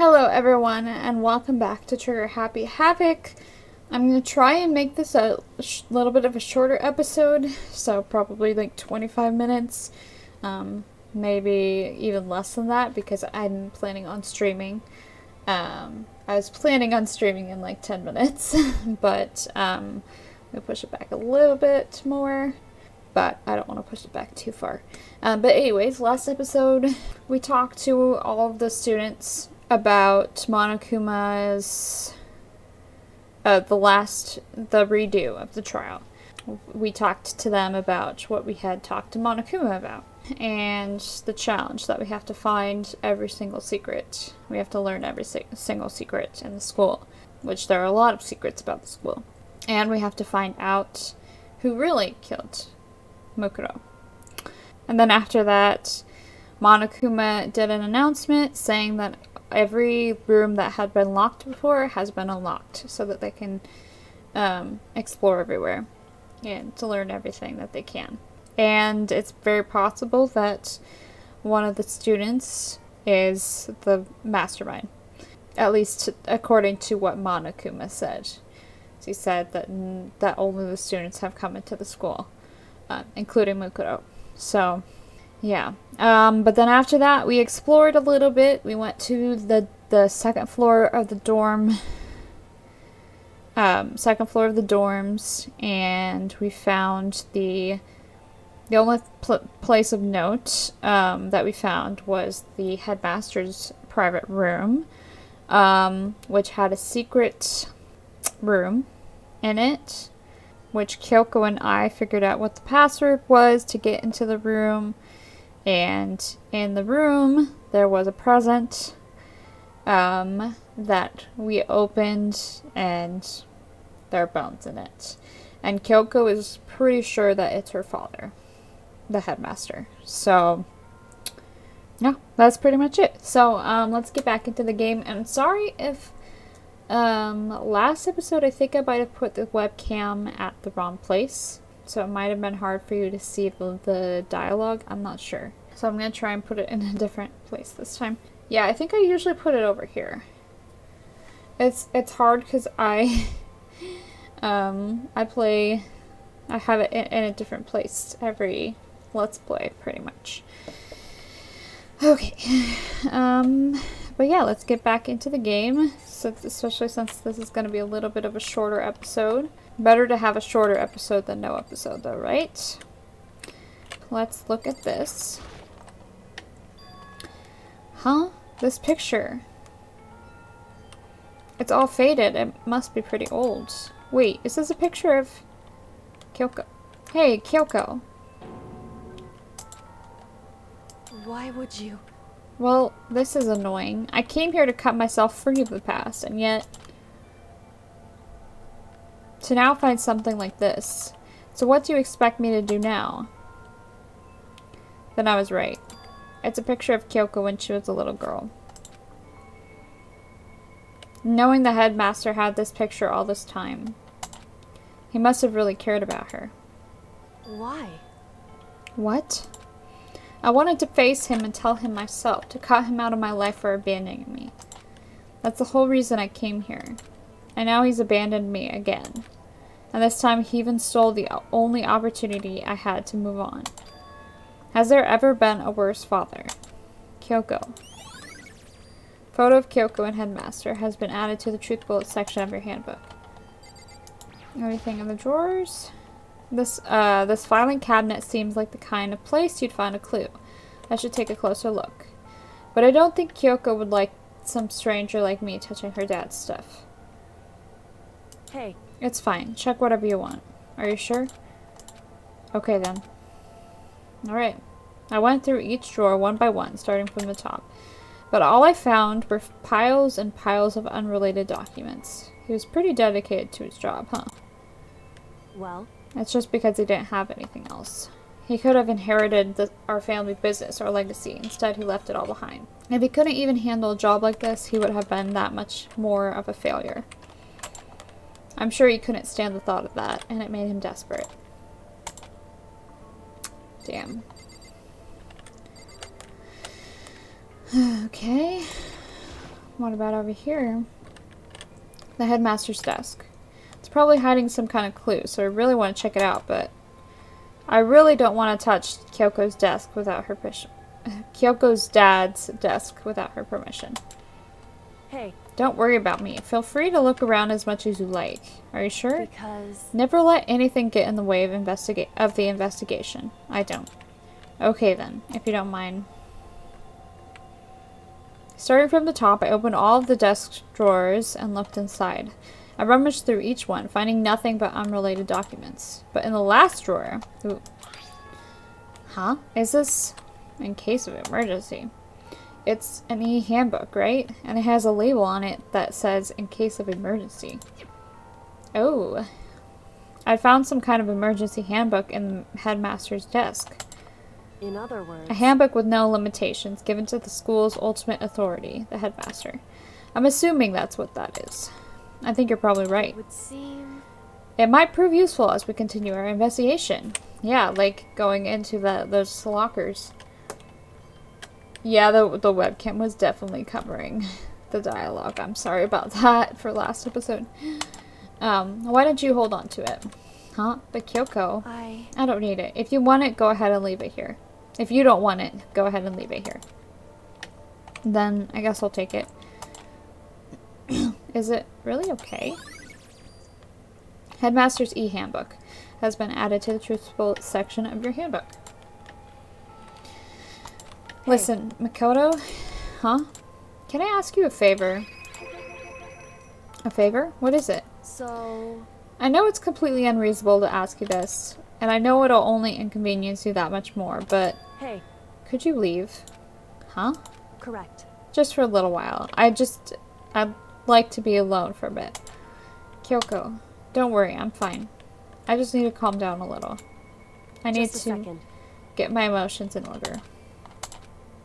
Hello everyone and welcome back to Trigger Happy Havoc. I'm going to try and make this a little bit of a shorter episode, so probably like 25 minutes, maybe even less than that because I'm planning on streaming. I was planning on streaming in like 10 minutes, but we push it back a little bit more, but I don't want to push it back too far. But anyways, last episode we talked to all of the students about Monokuma's the redo of the trial. We talked to them about what we had talked to Monokuma about and the challenge that we have to find every single secret. We have to learn every single secret in the school, which there are a lot of secrets about the school. And we have to find out who really killed Mukuro. And then after that, Monokuma did an announcement saying that every room that had been locked before has been unlocked so that they can explore everywhere and to learn everything that they can. And it's very possible that one of the students is the mastermind, at least according to what Monokuma said. He said that only the students have come into the school, including Mukuro. So yeah, but then after that, we explored a little bit. We went to the second floor of the dorms, and we found the only place of note that we found was the headmaster's private room, which had a secret room in it, which Kyoko and I figured out what the password was to get into the room. And in the room, there was a present that we opened, and there are bones in it. And Kyoko is pretty sure that it's her father, the headmaster. So, yeah, that's pretty much it. So, let's get back into the game. And I'm sorry if last episode I think I might have put the webcam at the wrong place. So it might have been hard for you to see the dialogue. I'm not sure. So I'm going to try and put it in a different place this time. Yeah, I think I usually put it over here. It's hard because I I have it in a different place every Let's Play, pretty much. Okay. But yeah, let's get back into the game, especially since this is going to be a little bit of a shorter episode. Better to have a shorter episode than no episode, though, right? Let's look at this. Huh? This picture. It's all faded. It must be pretty old. Wait, is this a picture of Kyoko? Hey, Kyoko. Why would you? Well, this is annoying. I came here to cut myself free of the past, and yet to now find something like this. So what do you expect me to do now? Then I was right. It's a picture of Kyoko when she was a little girl. Knowing the headmaster had this picture all this time, he must have really cared about her. Why? What? I wanted to face him and tell him myself, to cut him out of my life for abandoning me. That's the whole reason I came here. And now he's abandoned me again. And this time he even stole the only opportunity I had to move on. Has there ever been a worse father? Kyoko. Photo of Kyoko and Headmaster has been added to the Truth Bullet section of your handbook. Everything in the drawers? This filing cabinet seems like the kind of place you'd find a clue. I should take a closer look. But I don't think Kyoko would like some stranger like me touching her dad's stuff. Hey. It's fine. Check whatever you want. Are you sure? Okay then. Alright. I went through each drawer one by one, starting from the top. But all I found were piles and piles of unrelated documents. He was pretty dedicated to his job, huh? Well? It's just because he didn't have anything else. He could have inherited our family business or legacy. Instead, he left it all behind. If he couldn't even handle a job like this, he would have been that much more of a failure. I'm sure he couldn't stand the thought of that, and it made him desperate. Damn. What about over here? The headmaster's desk. It's probably hiding some kind of clue, so I really want to check it out, but I really don't want to touch Kyoko's desk without her permission. Kyoko's dad's desk without her permission. Hey. Don't worry about me. Feel free to look around as much as you like. Are you sure? Because... Never let anything get in the way of the investigation. I don't. Okay then, if you don't mind. Starting from the top, I opened all of the desk drawers and looked inside. I rummaged through each one, finding nothing but unrelated documents. But in the last drawer... Ooh. Huh? Is this in case of emergency? It's an E-Handbook, right? And it has a label on it that says in case of emergency. Oh. I found some kind of emergency handbook in the headmaster's desk. In other words... A handbook with no limitations, given to the school's ultimate authority, the headmaster. I'm assuming that's what that is. I think you're probably right. It would seem... It might prove useful as we continue our investigation. Yeah, like going into those lockers. Yeah, the webcam was definitely covering the dialogue. I'm sorry about that for last episode. Why don't you hold on to it? Huh? But Kyoko... I don't need it. If you want it, go ahead and leave it here. If you don't want it, go ahead and leave it here. Then, I guess I'll take it. Is it really okay? Headmaster's E-Handbook has been added to the truthful section of your handbook. Hey. Listen, Makoto, huh? Can I ask you a favor? A favor? What is it? So... I know it's completely unreasonable to ask you this, and I know it'll only inconvenience you that much more, but... Hey. Could you leave? Huh? Correct. Just for a little while. I'd like to be alone for a bit. Kyoko, don't worry, I'm fine. I just need to calm down a little. I need to get my emotions in order.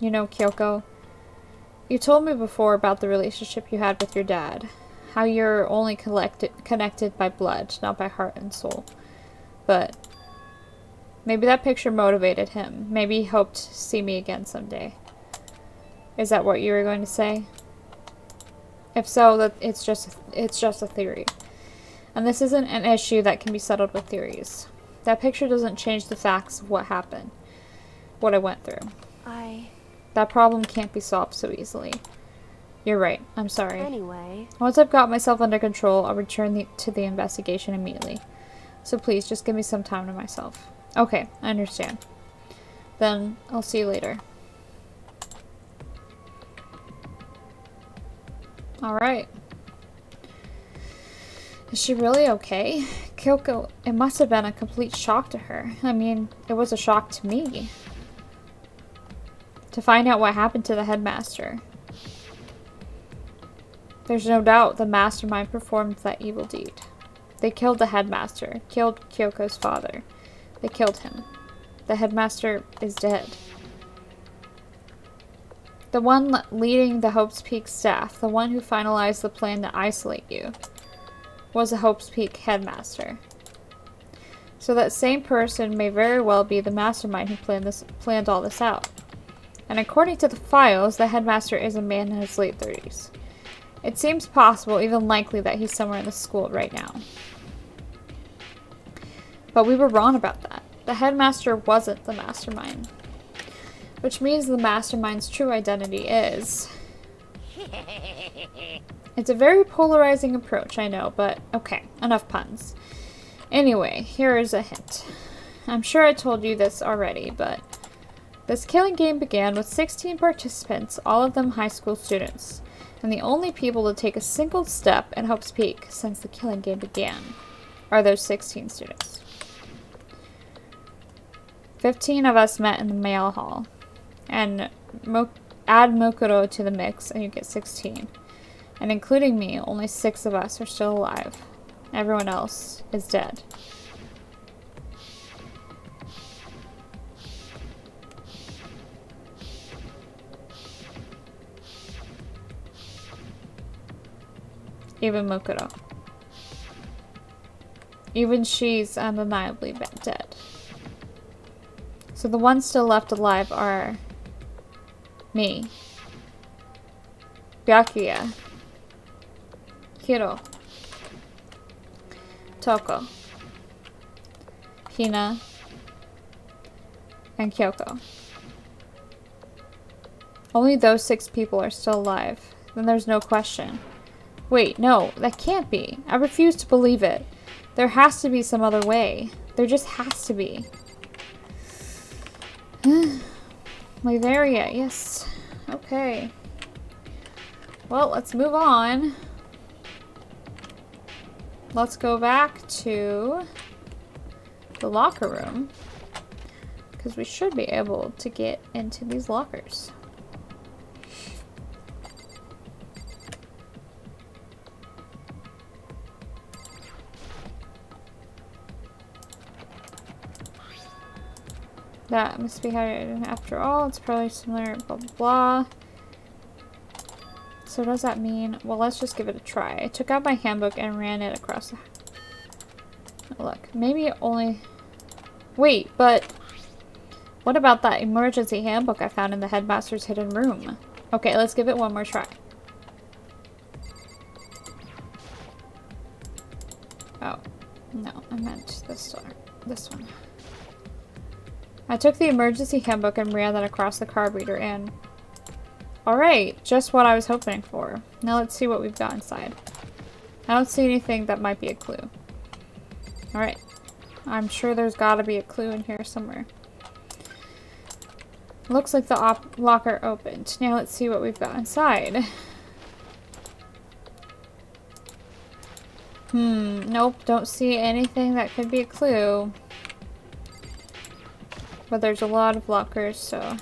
You know, Kyoko, you told me before about the relationship you had with your dad. How you're only connected by blood, not by heart and soul. But maybe that picture motivated him. Maybe he hoped to see me again someday. Is that what you were going to say? If so, it's just a theory. And this isn't an issue that can be settled with theories. That picture doesn't change the facts of what happened. What I went through. That problem can't be solved so easily. You're right. I'm sorry. Anyway... Once I've got myself under control, I'll return to the investigation immediately. So please, just give me some time to myself. Okay, I understand. Then, I'll see you later. Alright. Is she really okay? Kyoko, it must have been a complete shock to her. I mean, it was a shock to me. To find out what happened to the headmaster. There's no doubt the mastermind performed that evil deed. They killed the headmaster, killed Kyoko's father. They killed him. The headmaster is dead. The one leading the Hope's Peak staff, the one who finalized the plan to isolate you, was a Hope's Peak headmaster. So that same person may very well be the mastermind who planned all this out. And according to the files, the headmaster is a man in his late 30s. It seems possible, even likely, that he's somewhere in the school right now. But we were wrong about that. The headmaster wasn't the mastermind. Which means the mastermind's true identity is... It's a very polarizing approach, I know, but okay, enough puns. Anyway, here is a hint. I'm sure I told you this already, but... This killing game began with 16 participants, all of them high school students. And the only people to take a single step in Hope's Peak since the killing game began are those 16 students. 15 of us met in the male hall. And add Mokuro to the mix and you get 16. And including me, only 6 of us are still alive. Everyone else is dead. Even Mokuro. Even she's undeniably dead. So the ones still left alive are me, Byakuya, Hiro, Toko, Hina, and Kyoko. Only those 6 people are still alive. Then there's no question. Wait, no, that can't be. I refuse to believe it. There has to be some other way. There just has to be. Liberia, yes. Okay. Well, let's move on. Let's go back to the locker room. Because we should be able to get into these lockers. That must be highlighted after all. It's probably similar, blah, blah, blah. So what does that mean? Well, let's just give it a try. I took out my handbook and ran it across the... Look, maybe only... Wait, but... What about that emergency handbook I found in the headmaster's hidden room? Okay, let's give it one more try. Oh. No, I meant this one. This one. I took the emergency handbook and ran that across the card reader and... Alright, just what I was hoping for. Now let's see what we've got inside. I don't see anything that might be a clue. Alright. I'm sure there's gotta be a clue in here somewhere. Looks like the locker opened. Now let's see what we've got inside. Nope, don't see anything that could be a clue. But there's a lot of lockers, so...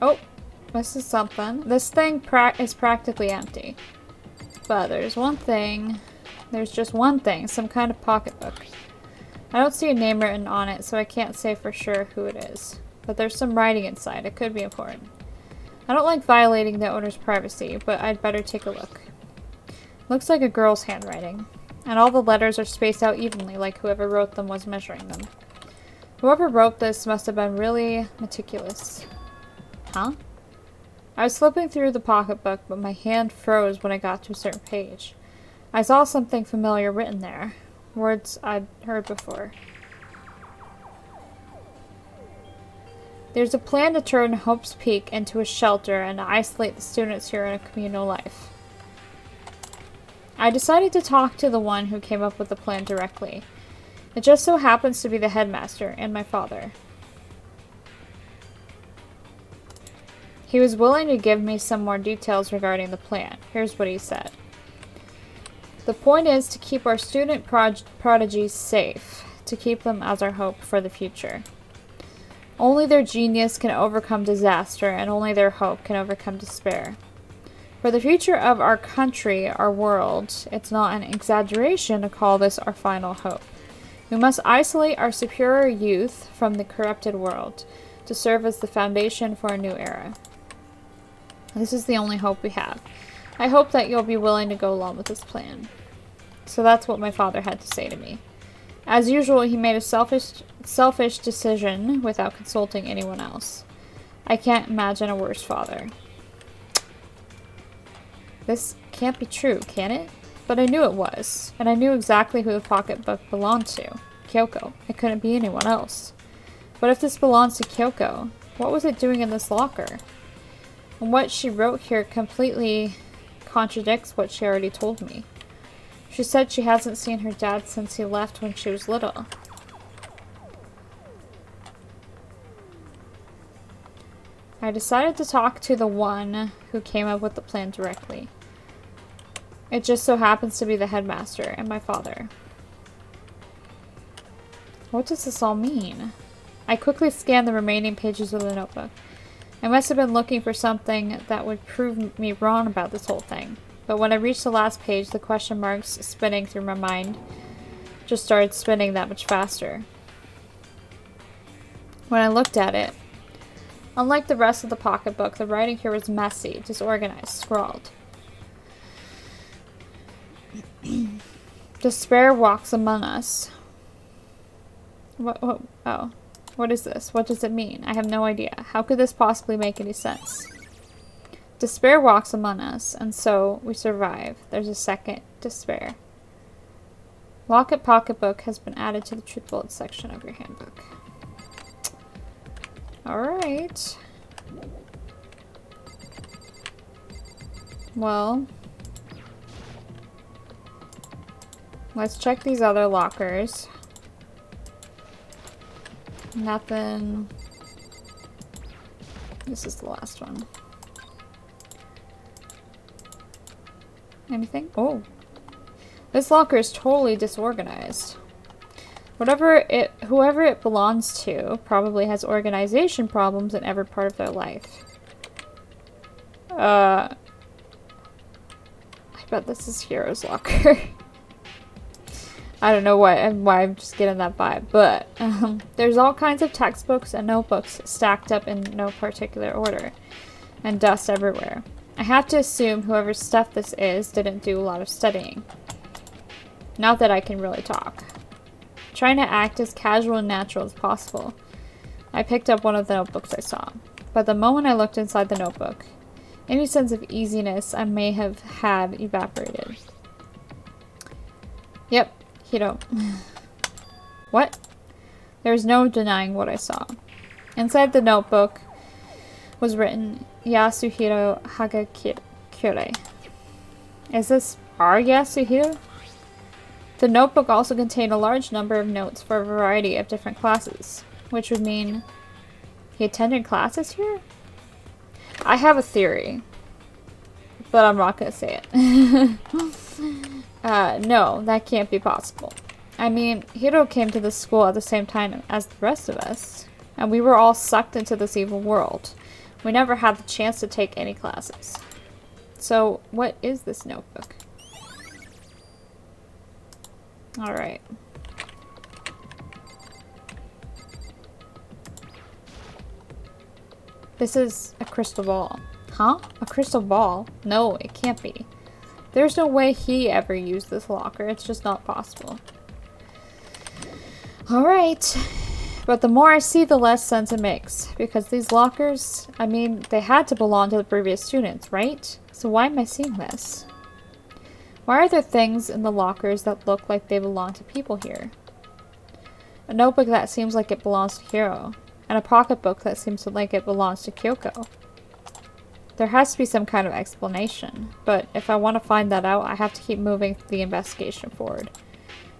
Oh, this is something. This thing is practically empty. But there's one thing. There's just one thing. Some kind of pocketbook. I don't see a name written on it, so I can't say for sure who it is. But there's some writing inside. It could be important. I don't like violating the owner's privacy, but I'd better take a look. Looks like a girl's handwriting. And all the letters are spaced out evenly, like whoever wrote them was measuring them. Whoever wrote this must have been really meticulous. Huh? I was flipping through the pocketbook, but my hand froze when I got to a certain page. I saw something familiar written there. Words I'd heard before. There's a plan to turn Hope's Peak into a shelter and to isolate the students here in a communal life. I decided to talk to the one who came up with the plan directly. It just so happens to be the headmaster and my father. He was willing to give me some more details regarding the plan. Here's what he said. The point is to keep our student prodigies safe, to keep them as our hope for the future. Only their genius can overcome disaster, and only their hope can overcome despair. For the future of our country, our world, it's not an exaggeration to call this our final hope. We must isolate our superior youth from the corrupted world, to serve as the foundation for a new era. This is the only hope we have. I hope that you'll be willing to go along with this plan. So that's what my father had to say to me. As usual, he made a selfish decision without consulting anyone else. I can't imagine a worse father. This can't be true, can it? But I knew it was, and I knew exactly who the pocketbook belonged to. Kyoko. It couldn't be anyone else. But if this belongs to Kyoko, what was it doing in this locker? And what she wrote here completely contradicts what she already told me. She said she hasn't seen her dad since he left when she was little. I decided to talk to the one who came up with the plan directly. It just so happens to be the headmaster and my father. What does this all mean? I quickly scanned the remaining pages of the notebook. I must have been looking for something that would prove me wrong about this whole thing. But when I reached the last page, the question marks spinning through my mind just started spinning that much faster. When I looked at it, unlike the rest of the pocketbook, the writing here was messy, disorganized, scrawled. Despair walks among us. What? Oh. What is this? What does it mean? I have no idea. How could this possibly make any sense? Despair walks among us, and so we survive. There's a second despair. Locket pocketbook has been added to the truth bullet section of your handbook. Alright. Well, let's check these other lockers. Nothing. This is the last one. Anything? Oh. This locker is totally disorganized. Whoever it belongs to probably has organization problems in every part of their life. I bet this is Hiro's locker. I don't know why I'm just getting that vibe, but there's all kinds of textbooks and notebooks stacked up in no particular order, and dust everywhere. I have to assume whoever's stuff this is didn't do a lot of studying. Not that I can really talk. Trying to act as casual and natural as possible, I picked up one of the notebooks I saw, but the moment I looked inside the notebook, any sense of easiness I may have had evaporated. Yep. Hiro. What? There's no denying what I saw. Inside the notebook was written Yasuhiro Hagakure. Is this our Yasuhiro? The notebook also contained a large number of notes for a variety of different classes, which would mean he attended classes here? I have a theory, but I'm not going to say it. No, that can't be possible. I mean, Hiro came to this school at the same time as the rest of us, and we were all sucked into this evil world. We never had the chance to take any classes. So, what is this notebook? Alright. This is a crystal ball. Huh? A crystal ball? No, it can't be. There's no way he ever used this locker. It's just not possible. Alright. But the more I see, the less sense it makes. Because these lockers, I mean, they had to belong to the previous students, right? So why am I seeing this? Why are there things in the lockers that look like they belong to people here? A notebook that seems like it belongs to Hiro. And a pocketbook that seems like it belongs to Kyoko. There has to be some kind of explanation, but if I want to find that out, I have to keep moving the investigation forward.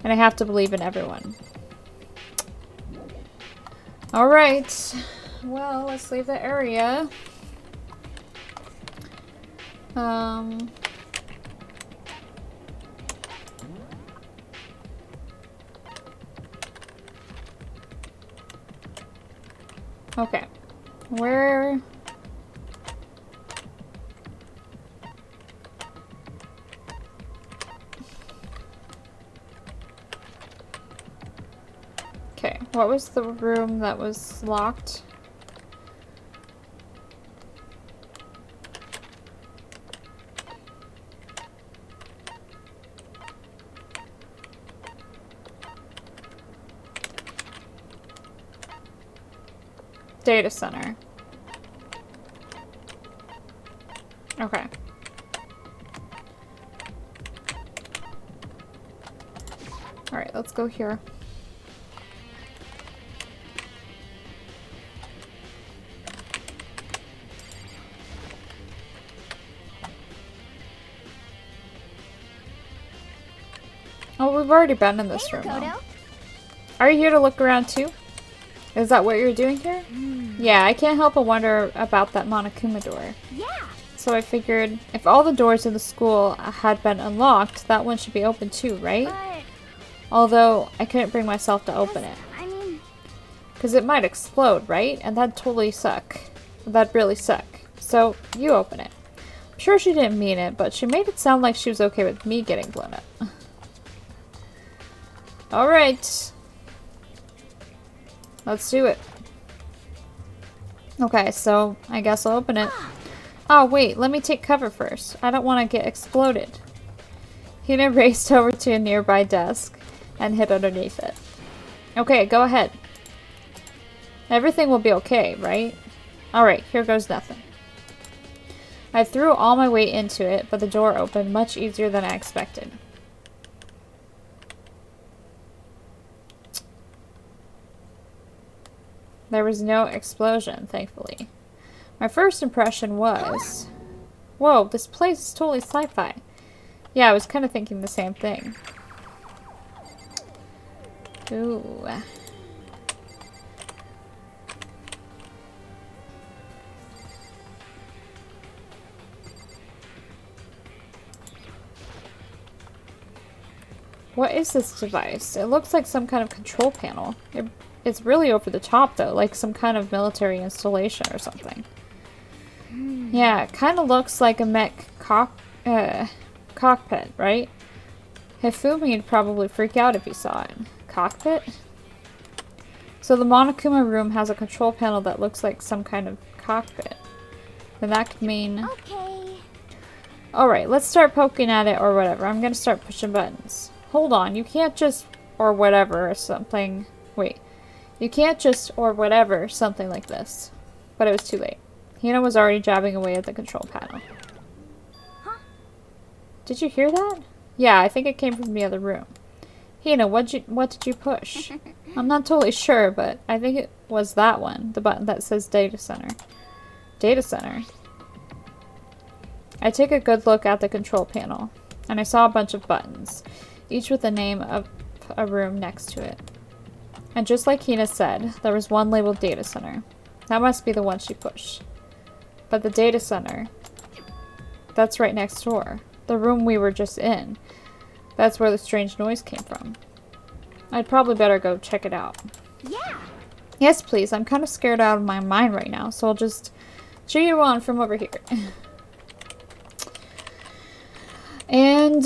And I have to believe in everyone. Alright. Well, let's leave the area. Okay. Where... Okay, what was the room that was locked? Data center. Okay. Alright, let's go here. Oh, we've already been in this room, though. Are you here to look around, too? Is that what you're doing here? Yeah, I can't help but wonder about that Monokuma door. Yeah. So I figured, if all the doors in the school had been unlocked, that one should be open too, right? But Although, I couldn't bring myself to open it. I mean, Because it might explode, right? And that'd totally suck. That'd really suck. So, you open it. I'm sure she didn't mean it, but she made it sound like she was okay with me getting blown up. Alright. Let's do it. Okay, so I guess I'll open it. Oh, wait, let me take cover first. I don't want to get exploded. Hina raced over to a nearby desk and hid underneath it. Okay, go ahead. Everything will be okay, right? Alright, here goes nothing. I threw all my weight into it, but the door opened much easier than I expected. There was no explosion, thankfully. My first impression was... Whoa, this place is totally sci-fi. Yeah, I was kind of thinking the same thing. Ooh. What is this device? It looks like some kind of control panel. It's really over the top though, like some kind of military installation or something. Yeah, it kind of looks like a mech cockpit, right? Hifumi'd probably freak out if he saw it. Cockpit? So the Monokuma room has a control panel that looks like some kind of cockpit. Then that could mean... Okay. Alright, let's start poking at it or whatever. I'm gonna start pushing buttons. Hold on, you can't just... or whatever or something... Wait. You can't just or whatever something like this. But it was too late. Hina was already jabbing away at the control panel. Huh? Did you hear that? Yeah, I think it came from the other room. Hina, what did you push? I'm not totally sure, but I think it was that one. The button that says Data Center. Data Center? I take a good look at the control panel, and I saw a bunch of buttons, each with the name of a room next to it. And just like Hina said, there was one labeled Data Center. That must be the one she pushed. But the Data Center, that's right next door. The room we were just in. That's where the strange noise came from. I'd probably better go check it out. Yeah. Yes, please. I'm kind of scared out of my mind right now, so I'll just cheer you on from over here. And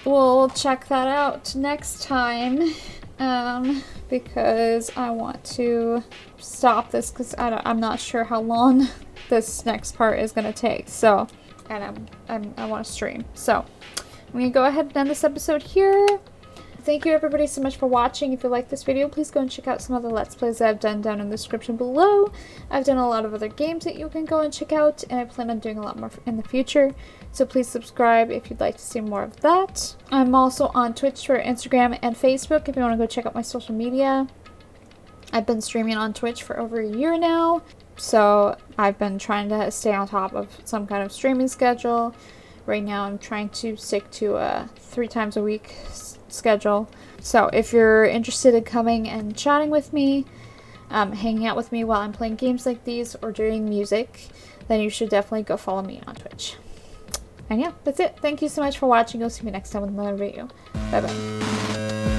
we'll check that out next time. Because I want to stop this because I'm not sure how long this next part is gonna take. So, and I want to stream. So, I'm gonna go ahead and end this episode here. Thank you everybody so much for watching. If you like this video, please go and check out some other Let's Plays that I've done down in the description below. I've done a lot of other games that you can go and check out, and I plan on doing a lot more in the future. So please subscribe if you'd like to see more of that. I'm also on Twitch, Twitter, Instagram, and Facebook if you want to go check out my social media. I've been streaming on Twitch for over a year now, so I've been trying to stay on top of some kind of streaming schedule. Right now I'm trying to stick to a 3 times a week schedule. So if you're interested in coming and chatting with me, hanging out with me while I'm playing games like these or doing music, then you should definitely go follow me on Twitch. And yeah, that's it. Thank you so much for watching. I'll see you next time with another video. Bye bye.